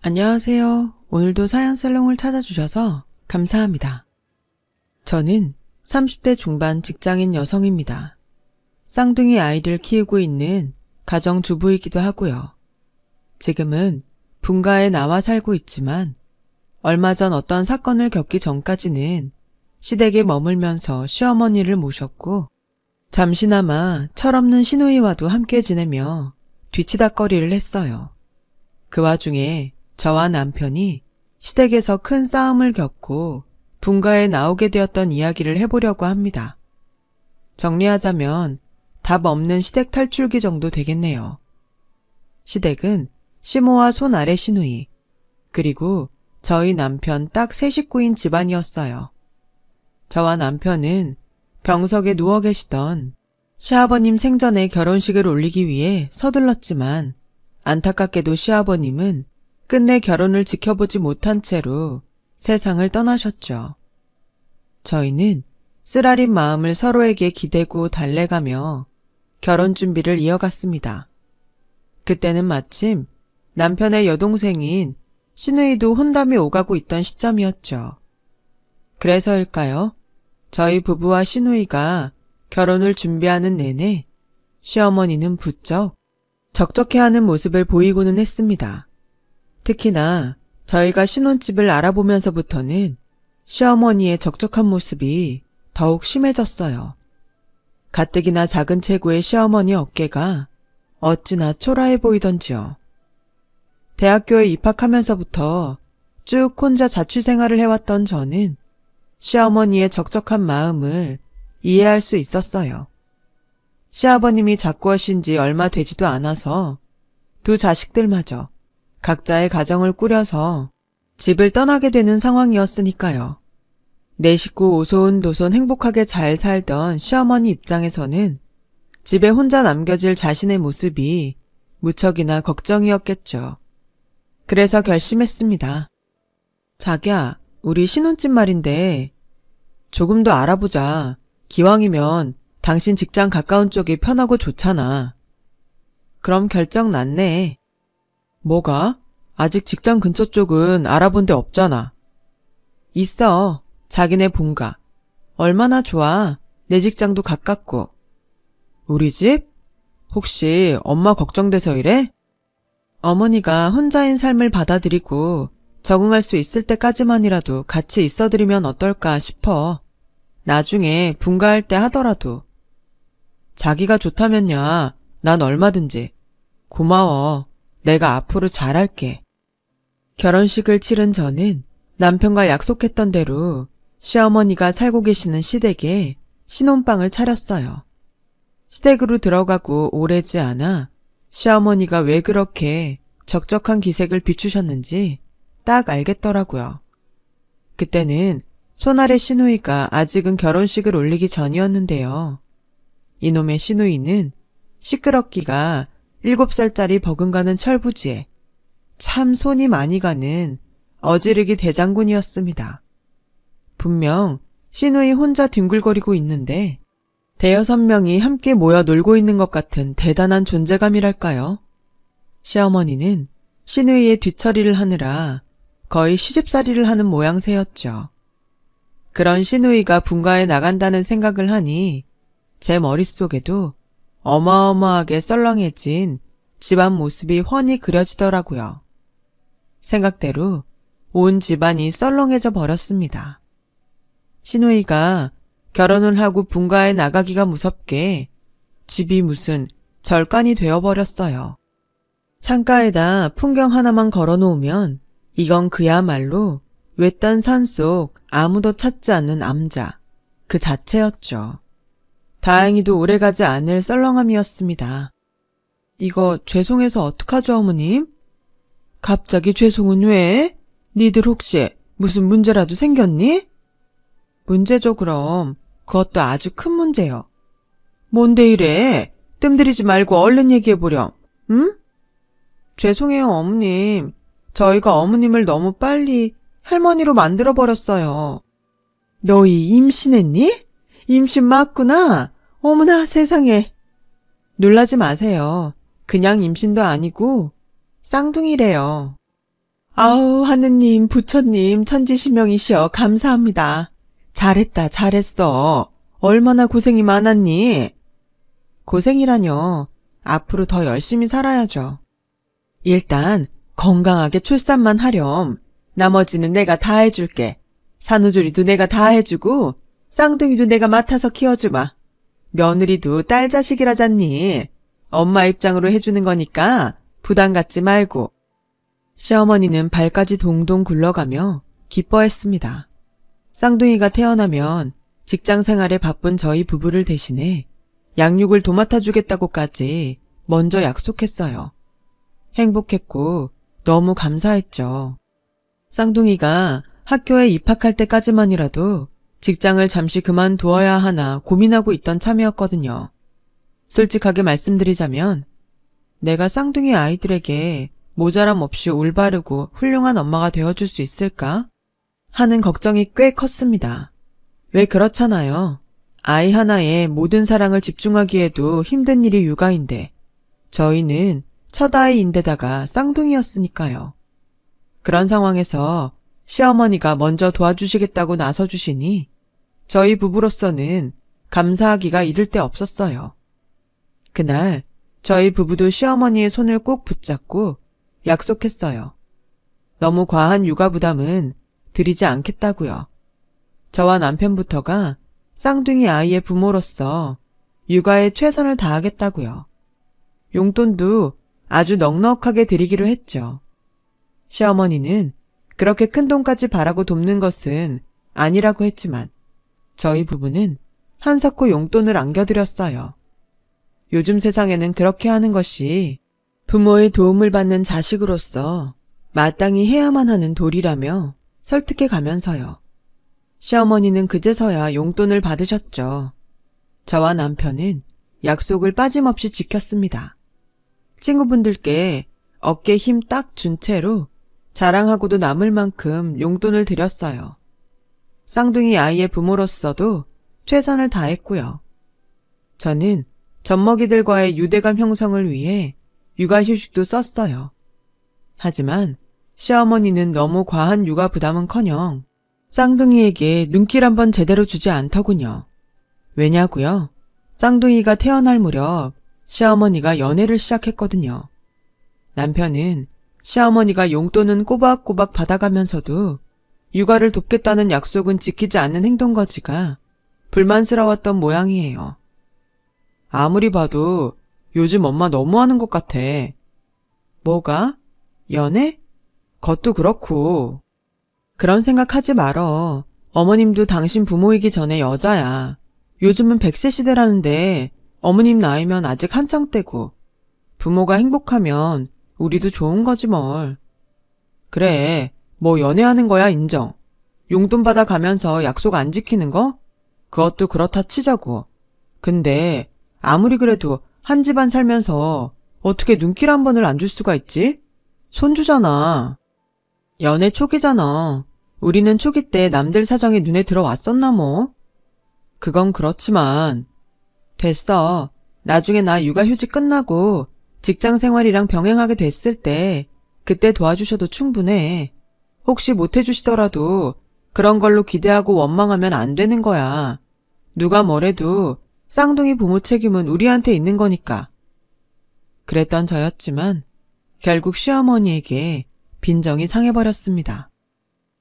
안녕하세요. 오늘도 사연살롱을 찾아주셔서 감사합니다. 저는 30대 중반 직장인 여성입니다. 쌍둥이 아이를 키우고 있는 가정주부이기도 하고요. 지금은 분가에 나와 살고 있지만 얼마 전 어떤 사건을 겪기 전까지는 시댁에 머물면서 시어머니를 모셨고 잠시나마 철없는 시누이와도 함께 지내며 뒤치다꺼리를 했어요. 그 와중에 저와 남편이 시댁에서 큰 싸움을 겪고 분가에 나오게 되었던 이야기를 해보려고 합니다. 정리하자면 답 없는 시댁 탈출기 정도 되겠네요. 시댁은 시모와 손 아래 시누이, 그리고 저희 남편 딱 세 식구인 집안이었어요. 저와 남편은 병석에 누워 계시던 시아버님 생전에 결혼식을 올리기 위해 서둘렀지만 안타깝게도 시아버님은 끝내 결혼을 지켜보지 못한 채로 세상을 떠나셨죠. 저희는 쓰라린 마음을 서로에게 기대고 달래가며 결혼 준비를 이어갔습니다. 그때는 마침 남편의 여동생인 시누이도 혼담이 오가고 있던 시점이었죠. 그래서일까요? 저희 부부와 시누이가 결혼을 준비하는 내내 시어머니는 부쩍 적적해하는 모습을 보이고는 했습니다. 특히나 저희가 신혼집을 알아보면서부터는 시어머니의 적적한 모습이 더욱 심해졌어요. 가뜩이나 작은 체구의 시어머니 어깨가 어찌나 초라해 보이던지요. 대학교에 입학하면서부터 쭉 혼자 자취생활을 해왔던 저는 시어머니의 적적한 마음을 이해할 수 있었어요. 시아버님이 작고하신 지 얼마 되지도 않아서 두 자식들마저 각자의 가정을 꾸려서 집을 떠나게 되는 상황이었으니까요. 내 식구 오손도손 행복하게 잘 살던 시어머니 입장에서는 집에 혼자 남겨질 자신의 모습이 무척이나 걱정이었겠죠. 그래서 결심했습니다. 자기야, 우리 신혼집 말인데 조금 더 알아보자. 기왕이면 당신 직장 가까운 쪽이 편하고 좋잖아. 그럼 결정 났네. 뭐가? 아직 직장 근처 쪽은 알아본 데 없잖아. 있어. 자기네 본가. 얼마나 좋아. 내 직장도 가깝고. 우리 집? 혹시 엄마 걱정돼서 이래? 어머니가 혼자인 삶을 받아들이고 적응할 수 있을 때까지만이라도 같이 있어드리면 어떨까 싶어. 나중에 분가할 때 하더라도. 자기가 좋다면야 난 얼마든지. 고마워. 내가 앞으로 잘할게. 결혼식을 치른 저는 남편과 약속했던 대로 시어머니가 살고 계시는 시댁에 신혼방을 차렸어요. 시댁으로 들어가고 오래지 않아 시어머니가 왜 그렇게 적적한 기색을 비추셨는지 딱 알겠더라고요. 그때는 손아래 시누이가 아직은 결혼식을 올리기 전이었는데요. 이놈의 시누이는 시끄럽기가 7살짜리 버금가는 철부지에 참 손이 많이 가는 어지르기 대장군이었습니다. 분명 시누이 혼자 뒹굴거리고 있는데 5-6명이 함께 모여 놀고 있는 것 같은 대단한 존재감이랄까요. 시어머니는 시누이의 뒤처리를 하느라 거의 시집살이를 하는 모양새였죠. 그런 시누이가 분가에 나간다는 생각을 하니 제 머릿속에도 어마어마하게 썰렁해진 집안 모습이 훤히 그려지더라고요. 생각대로 온 집안이 썰렁해져 버렸습니다. 시누이가 결혼을 하고 분가에 나가기가 무섭게 집이 무슨 절간이 되어버렸어요. 창가에다 풍경 하나만 걸어놓으면 이건 그야말로 외딴 산속 아무도 찾지 않는 암자 그 자체였죠. 다행히도 오래가지 않을 썰렁함이었습니다. 이거 죄송해서 어떡하죠, 어머님? 갑자기 죄송은 왜? 니들 혹시 무슨 문제라도 생겼니? 문제죠, 그럼. 그것도 아주 큰 문제요. 뭔데 이래? 뜸들이지 말고 얼른 얘기해보렴. 응? 죄송해요, 어머님. 저희가 어머님을 너무 빨리 할머니로 만들어버렸어요. 너희 임신했니? 임신 맞구나. 어머나 세상에. 놀라지 마세요. 그냥 임신도 아니고 쌍둥이래요. 아우, 하느님, 부처님, 천지신명이시여, 감사합니다. 잘했다, 잘했어. 얼마나 고생이 많았니? 고생이라뇨. 앞으로 더 열심히 살아야죠. 일단 건강하게 출산만 하렴. 나머지는 내가 다 해줄게. 산후조리도 내가 다 해주고 쌍둥이도 내가 맡아서 키워주마. 며느리도 딸 자식이라잖니. 엄마 입장으로 해주는 거니까 부담 갖지 말고. 시어머니는 발까지 동동 굴러가며 기뻐했습니다. 쌍둥이가 태어나면 직장 생활에 바쁜 저희 부부를 대신해 양육을 도맡아 주겠다고까지 먼저 약속했어요. 행복했고 너무 감사했죠. 쌍둥이가 학교에 입학할 때까지만이라도 직장을 잠시 그만두어야 하나 고민하고 있던 참이었거든요. 솔직하게 말씀드리자면 내가 쌍둥이 아이들에게 모자람 없이 올바르고 훌륭한 엄마가 되어줄 수 있을까? 하는 걱정이 꽤 컸습니다. 왜 그렇잖아요. 아이 하나에 모든 사랑을 집중하기에도 힘든 일이 육아인데 저희는 첫 아이인데다가 쌍둥이였으니까요. 그런 상황에서 시어머니가 먼저 도와주시겠다고 나서주시니 저희 부부로서는 감사하기가 이를 데 없었어요. 그날 저희 부부도 시어머니의 손을 꼭 붙잡고 약속했어요. 너무 과한 육아 부담은 드리지 않겠다고요. 저와 남편부터가 쌍둥이 아이의 부모로서 육아에 최선을 다하겠다고요. 용돈도 아주 넉넉하게 드리기로 했죠. 시어머니는 그렇게 큰 돈까지 바라고 돕는 것은 아니라고 했지만 저희 부부는 한사코 용돈을 안겨드렸어요. 요즘 세상에는 그렇게 하는 것이 부모의 도움을 받는 자식으로서 마땅히 해야만 하는 도리라며 설득해 가면서요. 시어머니는 그제서야 용돈을 받으셨죠. 저와 남편은 약속을 빠짐없이 지켰습니다. 친구분들께 어깨 힘 딱 준 채로 자랑하고도 남을 만큼 용돈을 드렸어요. 쌍둥이 아이의 부모로서도 최선을 다했고요. 저는 젖먹이들과의 유대감 형성을 위해 육아휴식도 썼어요. 하지만 시어머니는 너무 과한 육아 부담은커녕 쌍둥이에게 눈길 한번 제대로 주지 않더군요. 왜냐고요? 쌍둥이가 태어날 무렵 시어머니가 연애를 시작했거든요. 남편은 시어머니가 용돈은 꼬박꼬박 받아가면서도 육아를 돕겠다는 약속은 지키지 않는 행동거지가 불만스러웠던 모양이에요. 아무리 봐도 요즘 엄마 너무하는 것 같아. 뭐가? 연애? 그것도 그렇고. 그런 생각하지 말어. 어머님도 당신 부모이기 전에 여자야. 요즘은 100세 시대라는데 어머님 나이면 아직 한창 때고. 부모가 행복하면 우리도 좋은 거지 뭘. 그래, 뭐 연애하는 거야 인정. 용돈 받아가면서 약속 안 지키는 거? 그것도 그렇다 치자고. 근데 아무리 그래도 한 집안 살면서 어떻게 눈길 한 번을 안 줄 수가 있지? 손주잖아. 연애 초기잖아. 우리는 초기 때 남들 사정이 눈에 들어왔었나 뭐? 그건 그렇지만. 됐어. 나중에 나 육아휴직 끝나고 직장 생활이랑 병행하게 됐을 때 그때 도와주셔도 충분해. 혹시 못해주시더라도 그런 걸로 기대하고 원망하면 안 되는 거야. 누가 뭐래도 쌍둥이 부모 책임은 우리한테 있는 거니까. 그랬던 저였지만 결국 시어머니에게 빈정이 상해버렸습니다.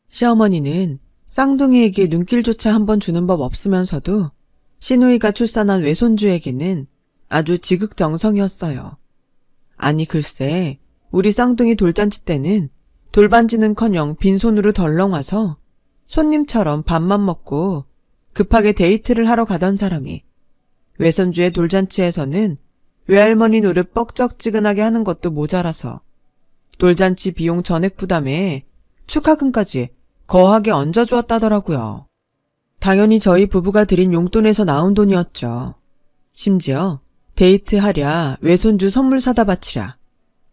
시어머니는 쌍둥이에게 눈길조차 한번 주는 법 없으면서도 시누이가 출산한 외손주에게는 아주 지극정성이었어요. 아니 글쎄 우리 쌍둥이 돌잔치 때는 돌반지는커녕 빈손으로 덜렁 와서 손님처럼 밥만 먹고 급하게 데이트를 하러 가던 사람이 외손주의 돌잔치에서는 외할머니 노릇 뻑적지근하게 하는 것도 모자라서 돌잔치 비용 전액 부담에 축하금까지 거하게 얹어주었다더라고요. 당연히 저희 부부가 드린 용돈에서 나온 돈이었죠. 심지어 데이트하랴 외손주 선물 사다 바치랴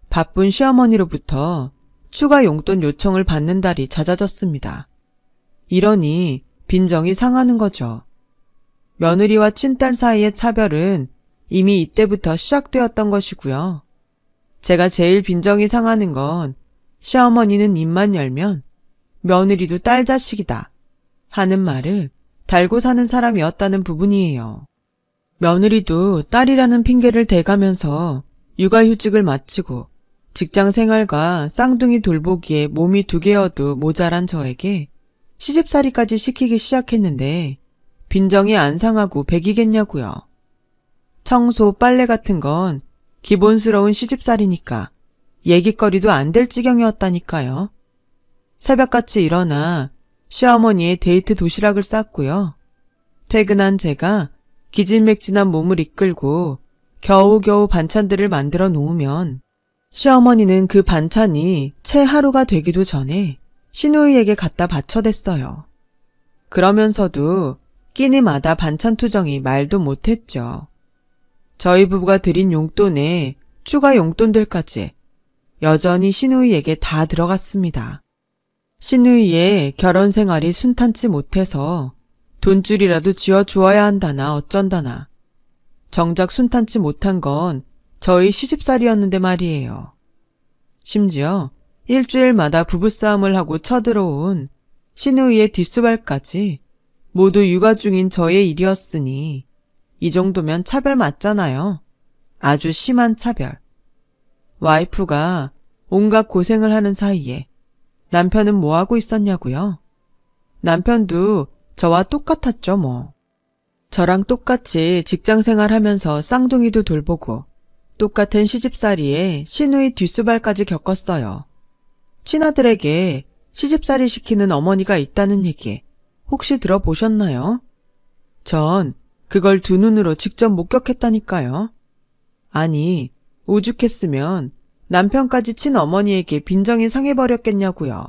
바쁜 시어머니로부터 추가 용돈 요청을 받는 달이 잦아졌습니다. 이러니 빈정이 상하는 거죠. 며느리와 친딸 사이의 차별은 이미 이때부터 시작되었던 것이고요. 제가 제일 빈정이 상하는 건 시어머니는 입만 열면 며느리도 딸 자식이다 하는 말을 달고 사는 사람이었다는 부분이에요. 며느리도 딸이라는 핑계를 대가면서 육아휴직을 마치고 직장 생활과 쌍둥이 돌보기에 몸이 2개여도 모자란 저에게 시집살이까지 시키기 시작했는데 빈정이 안 상하고 백이겠냐고요. 청소, 빨래 같은 건 기본스러운 시집살이니까 얘기거리도 안 될 지경이었다니까요. 새벽같이 일어나 시어머니의 데이트 도시락을 쌌고요. 퇴근한 제가 기진맥진한 몸을 이끌고 겨우겨우 반찬들을 만들어 놓으면 시어머니는 그 반찬이 채 하루가 되기도 전에 시누이에게 갖다 바쳐댔어요. 그러면서도 끼니마다 반찬 투정이 말도 못했죠. 저희 부부가 드린 용돈에 추가 용돈들까지 여전히 시누이에게 다 들어갔습니다. 시누이의 결혼 생활이 순탄치 못해서 돈줄이라도 쥐어주어야 한다나 어쩐다나. 정작 순탄치 못한 건 저희 시집살이였는데 말이에요. 심지어 일주일마다 부부싸움을 하고 쳐들어온 시누이의 뒷수발까지 모두 육아 중인 저의 일이었으니 이 정도면 차별 맞잖아요. 아주 심한 차별. 와이프가 온갖 고생을 하는 사이에 남편은 뭐하고 있었냐고요? 남편도 저와 똑같았죠 뭐. 저랑 똑같이 직장생활 하면서 쌍둥이도 돌보고 똑같은 시집살이에 시누이 뒷수발까지 겪었어요. 친아들에게 시집살이 시키는 어머니가 있다는 얘기 혹시 들어보셨나요? 전 그걸 2눈으로 직접 목격했다니까요. 아니, 오죽했으면 남편까지 친어머니에게 빈정이 상해버렸겠냐고요.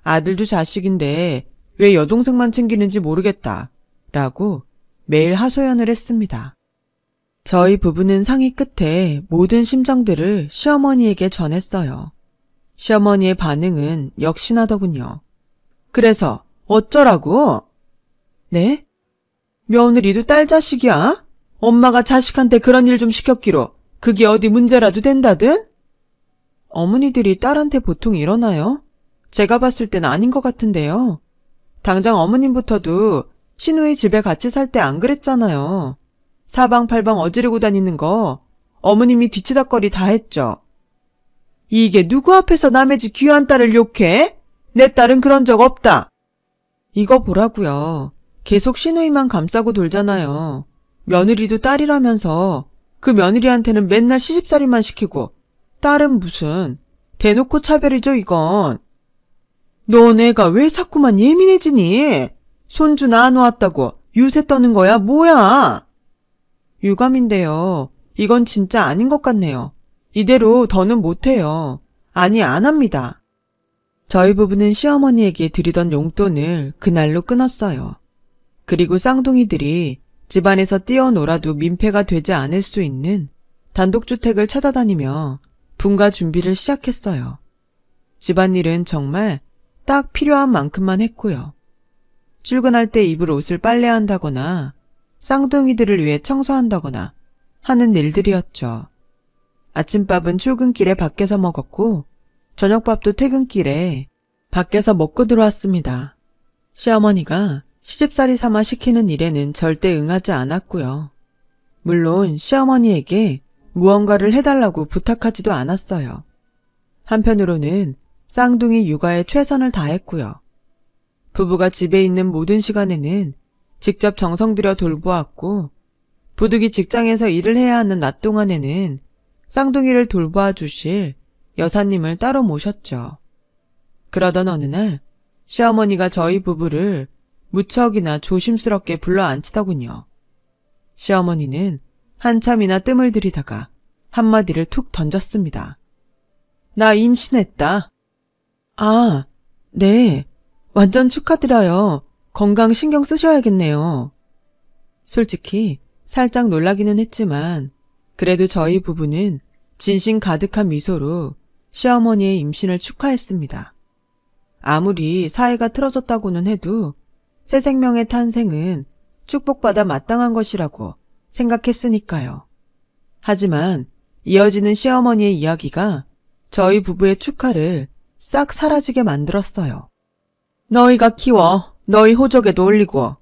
아들도 자식인데 왜 여동생만 챙기는지 모르겠다 라고 매일 하소연을 했습니다. 저희 부부는 상의 끝에 모든 심정들을 시어머니에게 전했어요. 시어머니의 반응은 역시나더군요. 그래서 어쩌라고? 네? 며느리도 딸 자식이야? 엄마가 자식한테 그런 일 좀 시켰기로 그게 어디 문제라도 된다든? 어머니들이 딸한테 보통 이러나요? 제가 봤을 땐 아닌 것 같은데요. 당장 어머님부터도 시누이 집에 같이 살 때 안 그랬잖아요. 사방팔방 어지르고 다니는 거 어머님이 뒤치다꺼리 다 했죠. 이게 누구 앞에서 남의 집 귀한 딸을 욕해? 내 딸은 그런 적 없다. 이거 보라고요. 계속 시누이만 감싸고 돌잖아요. 며느리도 딸이라면서 그 며느리한테는 맨날 시집살이만 시키고 딸은 무슨 대놓고 차별이죠 이건. 너네가 왜 자꾸만 예민해지니? 손주 낳아놓았다고 유세 떠는 거야 뭐야? 유감인데요. 이건 진짜 아닌 것 같네요. 이대로 더는 못해요. 아니 안 합니다. 저희 부부는 시어머니에게 드리던 용돈을 그날로 끊었어요. 그리고 쌍둥이들이 집안에서 뛰어놀아도 민폐가 되지 않을 수 있는 단독주택을 찾아다니며 분가 준비를 시작했어요. 집안일은 정말 딱 필요한 만큼만 했고요. 출근할 때 입을 옷을 빨래한다거나 쌍둥이들을 위해 청소한다거나 하는 일들이었죠. 아침밥은 출근길에 밖에서 먹었고 저녁밥도 퇴근길에 밖에서 먹고 들어왔습니다. 시어머니가 시집살이 삼아 시키는 일에는 절대 응하지 않았고요. 물론 시어머니에게 무언가를 해달라고 부탁하지도 않았어요. 한편으로는 쌍둥이 육아에 최선을 다했고요. 부부가 집에 있는 모든 시간에는 직접 정성 들여 돌보았고 부득이 직장에서 일을 해야 하는 낮 동안에는 쌍둥이를 돌보아 주실 여사님을 따로 모셨죠. 그러던 어느 날 시어머니가 저희 부부를 무척이나 조심스럽게 불러 앉히더군요. 시어머니는 한참이나 뜸을 들이다가 한마디를 툭 던졌습니다. 나 임신했다. 아, 네. 완전 축하드려요. 건강 신경 쓰셔야겠네요. 솔직히 살짝 놀라기는 했지만 그래도 저희 부부는 진심 가득한 미소로 시어머니의 임신을 축하했습니다. 아무리 사이가 틀어졌다고는 해도 새 생명의 탄생은 축복받아 마땅한 것이라고 생각했으니까요. 하지만 이어지는 시어머니의 이야기가 저희 부부의 축하를 싹 사라지게 만들었어요. 너희가 키워. 너희 호적에도 올리고.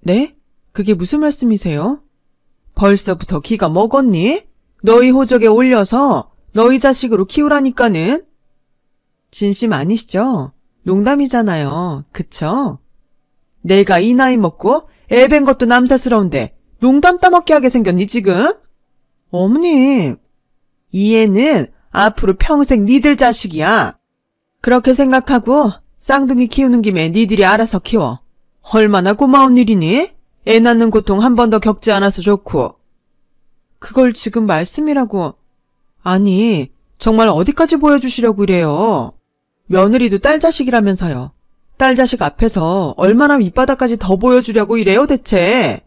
네? 그게 무슨 말씀이세요? 벌써부터 기가 먹었니? 너희 호적에 올려서 너희 자식으로 키우라니까는. 진심 아니시죠? 농담이잖아요. 그쵸? 내가 이 나이 먹고 애 뵌 것도 남사스러운데 농담 따먹게 하게 생겼니 지금? 어머님, 이 애는 앞으로 평생 니들 자식이야. 그렇게 생각하고 쌍둥이 키우는 김에 니들이 알아서 키워. 얼마나 고마운 일이니? 애 낳는 고통 한 번 더 겪지 않아서 좋고. 그걸 지금 말씀이라고. 아니, 정말 어디까지 보여주시려고 이래요. 며느리도 딸 자식이라면서요. 딸 자식 앞에서 얼마나 밑바닥까지 더 보여주려고 이래요 대체.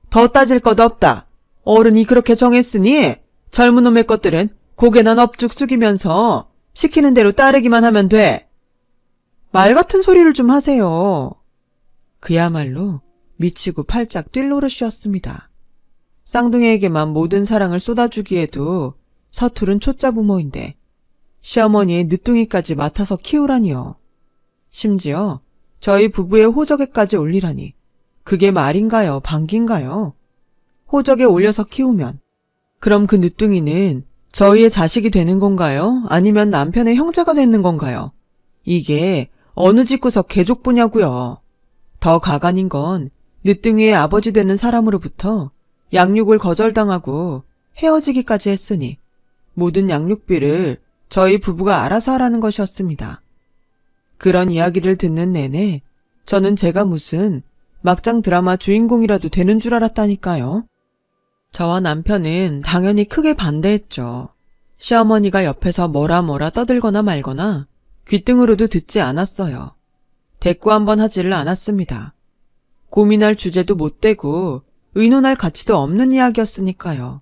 더 따질 것 없다. 어른이 그렇게 정했으니 젊은 놈의 것들은 고개나 넙죽 숙이면서 시키는 대로 따르기만 하면 돼. 말 같은 소리를 좀 하세요. 그야말로 미치고 팔짝 뛸 노릇이었습니다. 쌍둥이에게만 모든 사랑을 쏟아주기에도 서투른 초짜 부모인데 시어머니의 늦둥이까지 맡아서 키우라니요. 심지어 저희 부부의 호적에까지 올리라니. 그게 말인가요? 방귀인가요? 호적에 올려서 키우면 그럼 그 늦둥이는 저희의 자식이 되는 건가요? 아니면 남편의 형제가 되는 건가요? 이게 어느 집구석 개족보냐고요. 더 가관인 건 늦둥이의 아버지 되는 사람으로부터 양육을 거절당하고 헤어지기까지 했으니 모든 양육비를 저희 부부가 알아서 하라는 것이었습니다. 그런 이야기를 듣는 내내 저는 제가 무슨 막장 드라마 주인공이라도 되는 줄 알았다니까요. 저와 남편은 당연히 크게 반대했죠. 시어머니가 옆에서 뭐라 떠들거나 말거나 귓등으로도 듣지 않았어요. 대꾸 한번 하지를 않았습니다. 고민할 주제도 못 되고 의논할 가치도 없는 이야기였으니까요.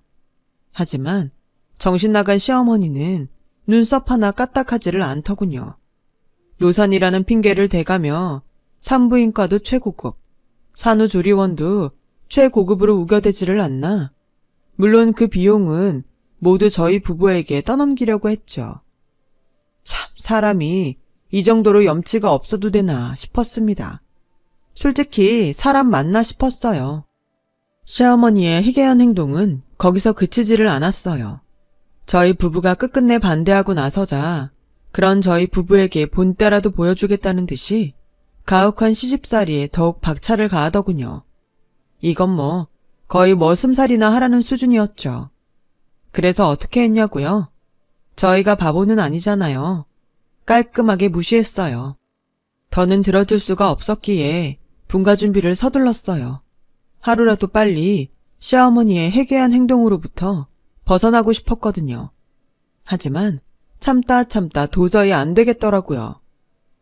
하지만 정신 나간 시어머니는 눈썹 하나 까딱하지를 않더군요. 노산이라는 핑계를 대가며 산부인과도 최고급, 산후조리원도 최고급으로 우겨대지를 않나. 물론 그 비용은 모두 저희 부부에게 떠넘기려고 했죠. 참 사람이 이 정도로 염치가 없어도 되나 싶었습니다. 솔직히 사람 맞나 싶었어요. 시어머니의 희괴한 행동은 거기서 그치지를 않았어요. 저희 부부가 끝끝내 반대하고 나서자 그런 저희 부부에게 본때라도 보여주겠다는 듯이 가혹한 시집살이에 더욱 박차를 가하더군요. 이건 뭐 거의 머슴살이나 하라는 수준이었죠. 그래서 어떻게 했냐고요? 저희가 바보는 아니잖아요. 깔끔하게 무시했어요. 더는 들어줄 수가 없었기에 분가 준비를 서둘렀어요. 하루라도 빨리 시어머니의 해괴한 행동으로부터 벗어나고 싶었거든요. 하지만 참다 도저히 안 되겠더라고요.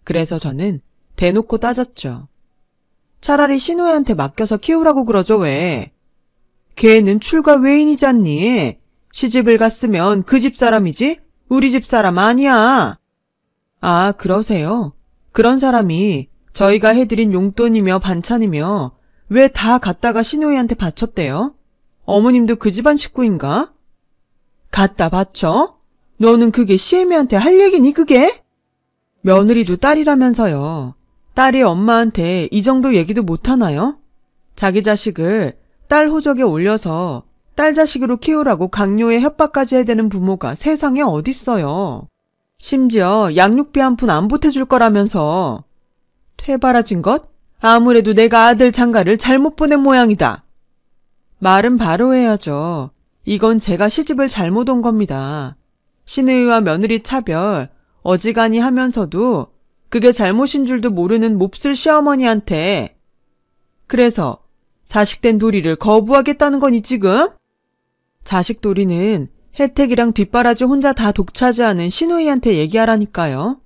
그래서 저는 대놓고 따졌죠. 차라리 신우애한테 맡겨서 키우라고 그러죠 왜. 걔는 출가 외인이잖니. 시집을 갔으면 그 집 사람이지 우리 집 사람 아니야. 아 그러세요? 그런 사람이 저희가 해드린 용돈이며 반찬이며 왜 다 갖다가 신우이한테 바쳤대요? 어머님도 그 집안 식구인가? 갖다 바쳐? 너는 그게 시애미한테 할 얘기니 그게? 며느리도 딸이라면서요. 딸이 엄마한테 이 정도 얘기도 못하나요? 자기 자식을 딸 호적에 올려서 딸 자식으로 키우라고 강요에 협박까지 해대는 부모가 세상에 어딨어요. 심지어 양육비 한 푼 안 보태줄 거라면서. 퇴바라진 것? 아무래도 내가 아들 장가를 잘못 보낸 모양이다. 말은 바로 해야죠. 이건 제가 시집을 잘못 온 겁니다. 시누이와 며느리 차별 어지간히 하면서도 그게 잘못인 줄도 모르는 몹쓸 시어머니한테. 그래서 자식된 도리를 거부하겠다는 거니 지금? 자식 도리는 혜택이랑 뒷바라지 혼자 다 독차지하는 시누이한테 얘기하라니까요.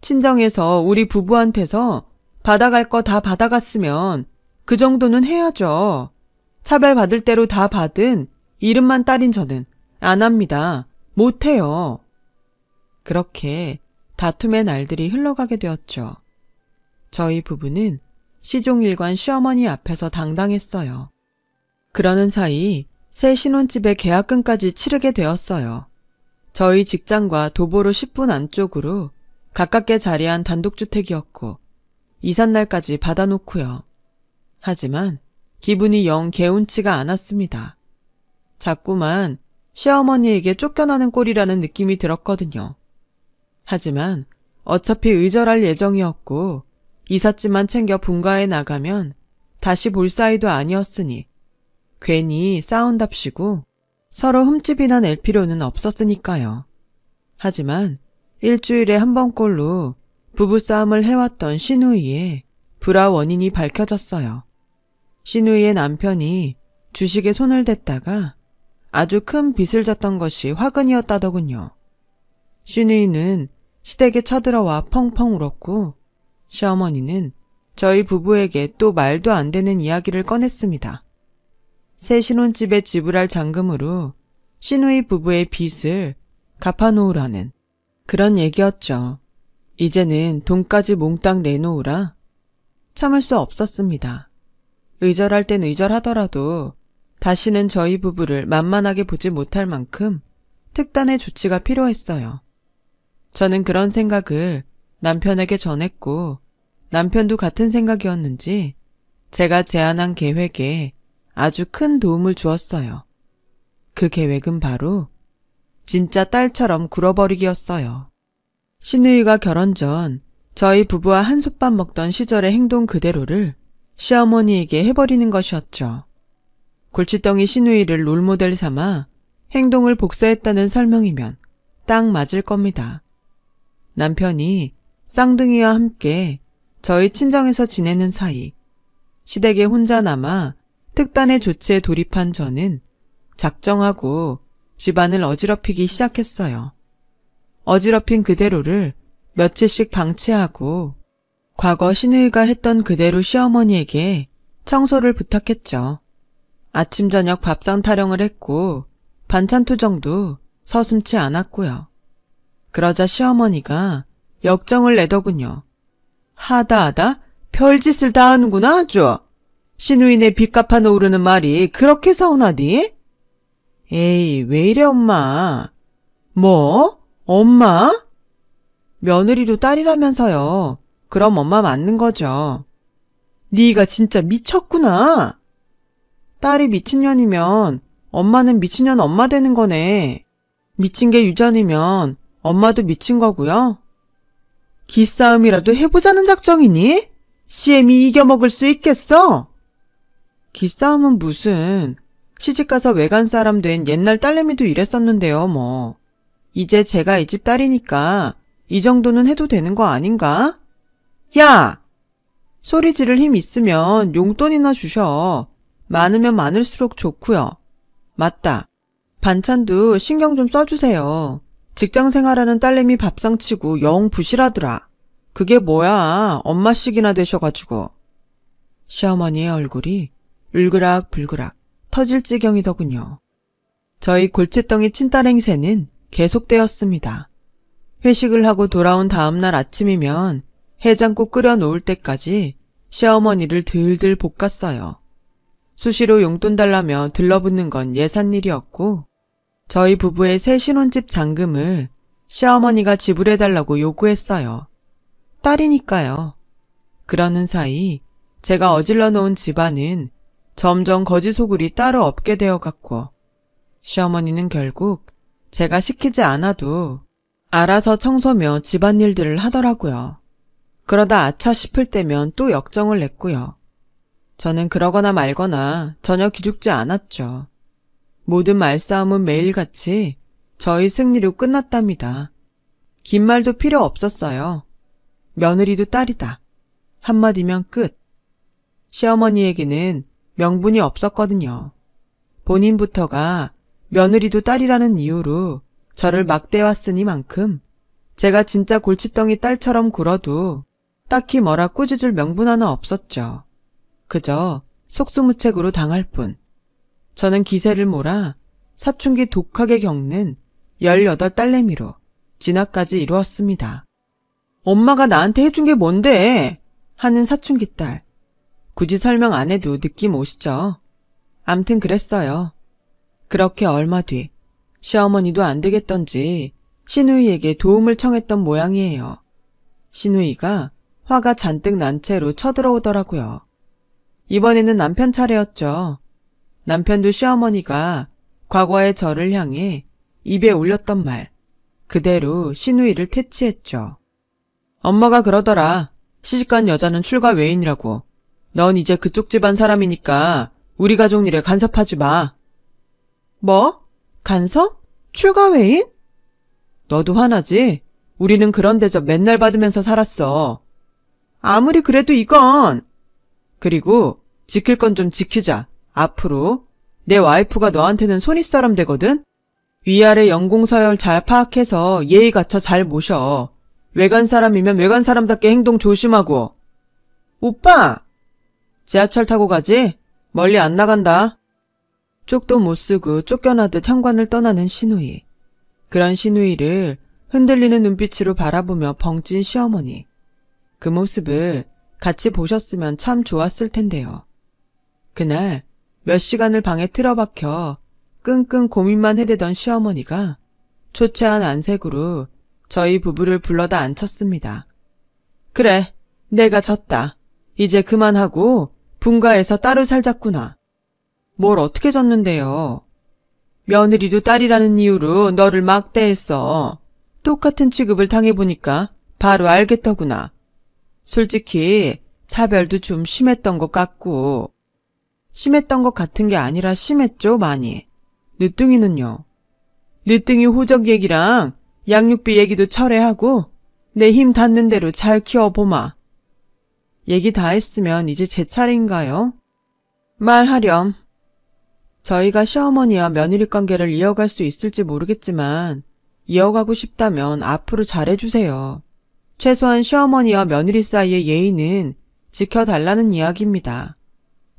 친정에서 우리 부부한테서 받아갈 거 다 받아갔으면 그 정도는 해야죠. 차별받을 대로 다 받은 이름만 딸인 저는 안 합니다. 못해요. 그렇게 다툼의 날들이 흘러가게 되었죠. 저희 부부는 시종일관 시어머니 앞에서 당당했어요. 그러는 사이 새 신혼집의 계약금까지 치르게 되었어요. 저희 직장과 도보로 10분 안쪽으로 가깝게 자리한 단독주택이었고 이삿날까지 받아놓고요. 하지만 기분이 영 개운치가 않았습니다. 자꾸만 시어머니에게 쫓겨나는 꼴이라는 느낌이 들었거든요. 하지만 어차피 의절할 예정이었고 이삿짐만 챙겨 분가해 나가면 다시 볼 사이도 아니었으니 괜히 싸운답시고 서로 흠집이나 낼 필요는 없었으니까요. 하지만 일주일에 한 번꼴로 부부싸움을 해왔던 시누이의 불화 원인이 밝혀졌어요. 시누이의 남편이 주식에 손을 댔다가 아주 큰 빚을 졌던 것이 화근이었다더군요. 시누이는 시댁에 쳐들어와 펑펑 울었고 시어머니는 저희 부부에게 또 말도 안 되는 이야기를 꺼냈습니다. 새 신혼집에 지불할 잔금으로 시누이 부부의 빚을 갚아놓으라는 그런 얘기였죠. 이제는 돈까지 몽땅 내놓으라. 참을 수 없었습니다. 의절할 땐 의절하더라도 다시는 저희 부부를 만만하게 보지 못할 만큼 특단의 조치가 필요했어요. 저는 그런 생각을 남편에게 전했고 남편도 같은 생각이었는지 제가 제안한 계획에 아주 큰 도움을 주었어요. 그 계획은 바로 진짜 딸처럼 굴어버리기였어요. 시누이가 결혼 전 저희 부부와 한솥밥 먹던 시절의 행동 그대로를 시어머니에게 해버리는 것이었죠. 골칫덩이 시누이를 롤모델 삼아 행동을 복사했다는 설명이면 딱 맞을 겁니다. 남편이 쌍둥이와 함께 저희 친정에서 지내는 사이 시댁에 혼자 남아 특단의 조치에 돌입한 저는 작정하고 집안을 어지럽히기 시작했어요. 어지럽힌 그대로를 며칠씩 방치하고 과거 시누이가 했던 그대로 시어머니에게 청소를 부탁했죠. 아침 저녁 밥상 타령을 했고 반찬 투정도 서슴지 않았고요. 그러자 시어머니가 역정을 내더군요. 하다 별짓을 다 하는구나 아주. 시누이네 빚 갚아놓으려는 말이 그렇게 서운하디? 에이 왜 이래 엄마. 뭐? 엄마? 며느리도 딸이라면서요. 그럼 엄마 맞는 거죠. 네가 진짜 미쳤구나. 딸이 미친년이면 엄마는 미친년 엄마 되는 거네. 미친 게 유전이면 엄마도 미친 거고요. 기싸움이라도 해보자는 작정이니? CM이 이겨먹을 수 있겠어? 기싸움은 무슨. 시집가서 외간 사람 된 옛날 딸내미도 이랬었는데요 뭐. 이제 제가 이 집 딸이니까 이 정도는 해도 되는 거 아닌가? 야! 소리 지를 힘 있으면 용돈이나 주셔. 많으면 많을수록 좋고요. 맞다. 반찬도 신경 좀 써주세요. 직장 생활하는 딸내미 밥상치고 영 부실하더라. 그게 뭐야 엄마씩이나 되셔가지고. 시어머니의 얼굴이 울그락불그락 터질 지경이더군요. 저희 골칫덩이 친딸 행세는 계속되었습니다. 회식을 하고 돌아온 다음날 아침이면 해장국 끓여 놓을 때까지 시어머니를 들들 볶았어요. 수시로 용돈 달라며 들러붙는 건 예산일이었고 저희 부부의 새 신혼집 잔금을 시어머니가 지불해달라고 요구했어요. 딸이니까요. 그러는 사이 제가 어질러 놓은 집안은 점점 거지소굴이 따로 없게 되어갔고 시어머니는 결국 제가 시키지 않아도 알아서 청소며 집안일들을 하더라고요. 그러다 아차 싶을 때면 또 역정을 냈고요. 저는 그러거나 말거나 전혀 기죽지 않았죠. 모든 말싸움은 매일같이 저희 승리로 끝났답니다. 긴 말도 필요 없었어요. 며느리도 딸이다. 한마디면 끝. 시어머니에게는 명분이 없었거든요. 본인부터가 며느리도 딸이라는 이유로 저를 막대왔으니만큼 제가 진짜 골칫덩이 딸처럼 굴어도 딱히 뭐라 꾸짖을 명분 하나 없었죠. 그저 속수무책으로 당할 뿐. 저는 기세를 몰아 사춘기 독하게 겪는 18딸내미로 진화까지 이루었습니다. 엄마가 나한테 해준 게 뭔데? 하는 사춘기 딸. 굳이 설명 안 해도 느낌 오시죠? 암튼 그랬어요. 그렇게 얼마 뒤 시어머니도 안 되겠던지 시누이에게 도움을 청했던 모양이에요. 시누이가 화가 잔뜩 난 채로 쳐들어오더라고요. 이번에는 남편 차례였죠. 남편도 시어머니가 과거의 저를 향해 입에 올렸던 말 그대로 시누이를 퇴치했죠. 엄마가 그러더라. 시집간 여자는 출가 외인이라고. 넌 이제 그쪽 집안 사람이니까 우리 가족 일에 간섭하지 마. 뭐? 간섭? 출가 외인? 너도 화나지? 우리는 그런 대접 맨날 받으면서 살았어. 아무리 그래도 이건. 그리고 지킬 건 좀 지키자. 앞으로 내 와이프가 너한테는 손윗사람 되거든? 위아래 연공서열 잘 파악해서 예의 갖춰 잘 모셔. 외간 사람이면 외간 사람답게 행동 조심하고. 오빠! 지하철 타고 가지? 멀리 안 나간다. 쪽도 못 쓰고 쫓겨나듯 현관을 떠나는 시누이. 그런 시누이를 흔들리는 눈빛으로 바라보며 벙찐 시어머니. 그 모습을 같이 보셨으면 참 좋았을 텐데요. 그날 몇 시간을 방에 틀어박혀 끙끙 고민만 해대던 시어머니가 초췌한 안색으로 저희 부부를 불러다 앉혔습니다. 그래, 내가 졌다. 이제 그만하고 분가해서 따로 살자꾸나. 뭘 어떻게 졌는데요? 며느리도 딸이라는 이유로 너를 막대했어. 똑같은 취급을 당해보니까 바로 알겠더구나. 솔직히 차별도 좀 심했던 것 같고. 심했던 것 같은 게 아니라 심했죠, 많이. 늦둥이는요? 늦둥이 호적 얘기랑 양육비 얘기도 철회하고 내 힘 닿는 대로 잘 키워보마. 얘기 다 했으면 이제 제 차례인가요? 말하렴. 저희가 시어머니와 며느리 관계를 이어갈 수 있을지 모르겠지만 이어가고 싶다면 앞으로 잘해주세요. 최소한 시어머니와 며느리 사이의 예의는 지켜달라는 이야기입니다.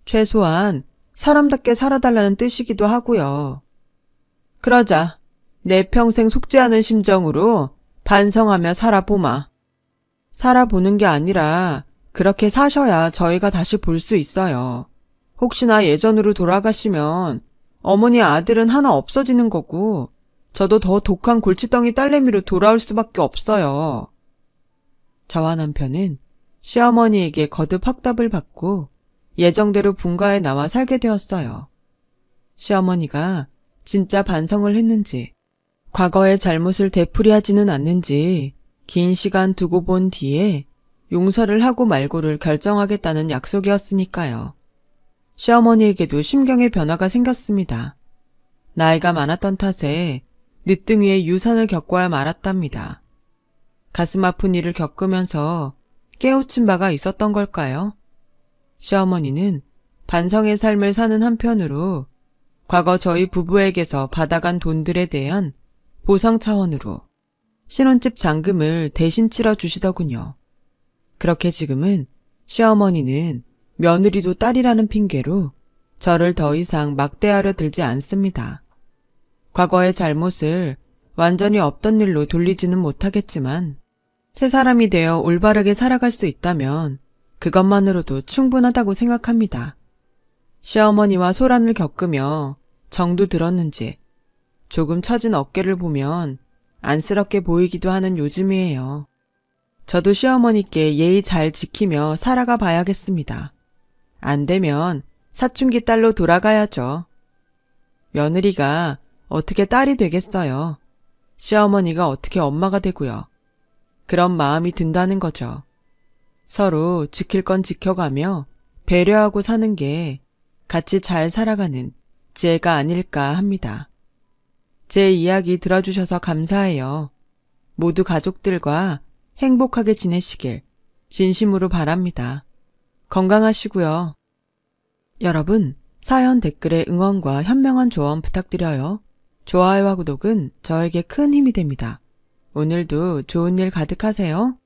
최소한 사람답게 살아달라는 뜻이기도 하고요. 그러자 내 평생 속지 않은 심정으로 반성하며 살아보마. 살아보는 게 아니라 그렇게 사셔야 저희가 다시 볼 수 있어요. 혹시나 예전으로 돌아가시면 어머니 아들은 하나 없어지는 거고 저도 더 독한 골칫덩이 딸내미로 돌아올 수밖에 없어요. 저와 남편은 시어머니에게 거듭 확답을 받고 예정대로 분가에 나와 살게 되었어요. 시어머니가 진짜 반성을 했는지 과거의 잘못을 되풀이하지는 않는지 긴 시간 두고 본 뒤에 용서를 하고 말고를 결정하겠다는 약속이었으니까요. 시어머니에게도 심경의 변화가 생겼습니다. 나이가 많았던 탓에 늦둥이의 유산을 겪어야 말았답니다. 가슴 아픈 일을 겪으면서 깨우친 바가 있었던 걸까요? 시어머니는 반성의 삶을 사는 한편으로 과거 저희 부부에게서 받아간 돈들에 대한 보상 차원으로 신혼집 잔금을 대신 치러주시더군요. 그렇게 지금은 시어머니는 며느리도 딸이라는 핑계로 저를 더 이상 막대하려 들지 않습니다. 과거의 잘못을 완전히 없던 일로 돌리지는 못하겠지만 새 사람이 되어 올바르게 살아갈 수 있다면 그것만으로도 충분하다고 생각합니다. 시어머니와 소란을 겪으며 정도 들었는지 조금 처진 어깨를 보면 안쓰럽게 보이기도 하는 요즘이에요. 저도 시어머니께 예의 잘 지키며 살아가 봐야겠습니다. 안 되면 사춘기 딸로 돌아가야죠. 며느리가 어떻게 딸이 되겠어요. 시어머니가 어떻게 엄마가 되고요. 그런 마음이 든다는 거죠. 서로 지킬 건 지켜가며 배려하고 사는 게 같이 잘 살아가는 지혜가 아닐까 합니다. 제 이야기 들어주셔서 감사해요. 모두 가족들과 행복하게 지내시길 진심으로 바랍니다. 건강하시고요. 여러분, 사연 댓글에 응원과 현명한 조언 부탁드려요. 좋아요와 구독은 저에게 큰 힘이 됩니다. 오늘도 좋은 일 가득하세요.